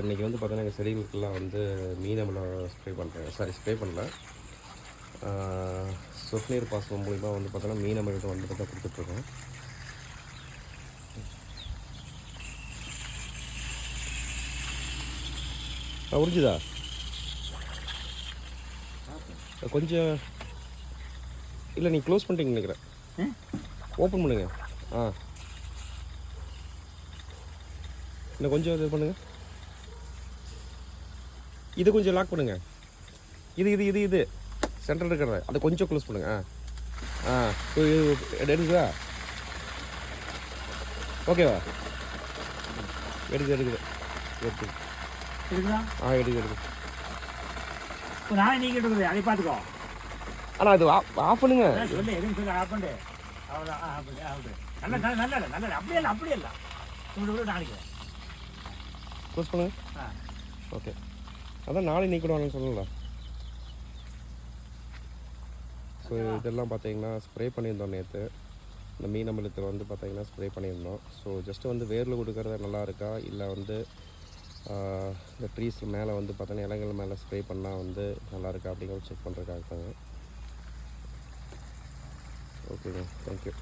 இன்றைக்கி வந்து பார்த்தீங்கன்னா எங்கள் செடிகளுக்கெல்லாம் வந்து மீன் அமிலம் ஸ்ப்ரே பண்ணுறேன். ஸ்ப்ரே பண்ணல. சொட்டு நீர் பாசனம் மூலிமா வந்து பார்த்தோன்னா மீன் அமிலம் வந்து பார்த்தா கொடுத்துட்ருக்கோம். உறிஞ்சுதா கொஞ்சம் இல்லை நீங்கள் க்ளோஸ் பண்ணிட்டீங்கன்னு நினைக்கிறேன். ஓப்பன் பண்ணுங்க. இன்னும் கொஞ்சம் இது பண்ணுங்கள். இது கொஞ்சம் லாக் பண்ணுங்கள். இது சென்டரில் இருக்கிறத அதை கொஞ்சம் க்ளோஸ் பண்ணுங்கள். எடுக்குதா? ஓகேவா? எடுக்குது எடுக்குதா? எடுக்குது. நான் நீக்கிட்டு இருக்குது அதை பார்த்துக்கோ. ஆனால் அது ஆஃப் பண்ணுங்க. சொல்லு எதுவும் சொல்லி ஆஃப் பண்ணு. அவ்வளோதான். நல்ல அப்படியே இல்லை நாளைக்கு க்ளோஸ் பண்ணுங்க. ஓகே, அதான் நாளை நீக்கிடுவாங்கன்னு சொல்லல. ஸோ இதெல்லாம் பார்த்தீங்கன்னா ஸ்ப்ரே பண்ணியிருந்தோம் நேற்று. இந்த மீன் அமிலத்தில் வந்து பார்த்தீங்கன்னா ஸ்ப்ரே பண்ணியிருந்தோம். ஸோ ஜஸ்ட்டு வந்து வேரில் கொடுக்கறது நல்லா இருக்கா, இல்லை வந்து இந்த ட்ரீஸ் மேலே வந்து பார்த்தீங்கன்னா இலைகள் மேலே ஸ்ப்ரே பண்ணால் வந்து நல்லா இருக்கா அப்படிங்கிறத செக் பண்ணுறதுக்காக தாங்க. ஓகேங்க, தேங்க்யூ.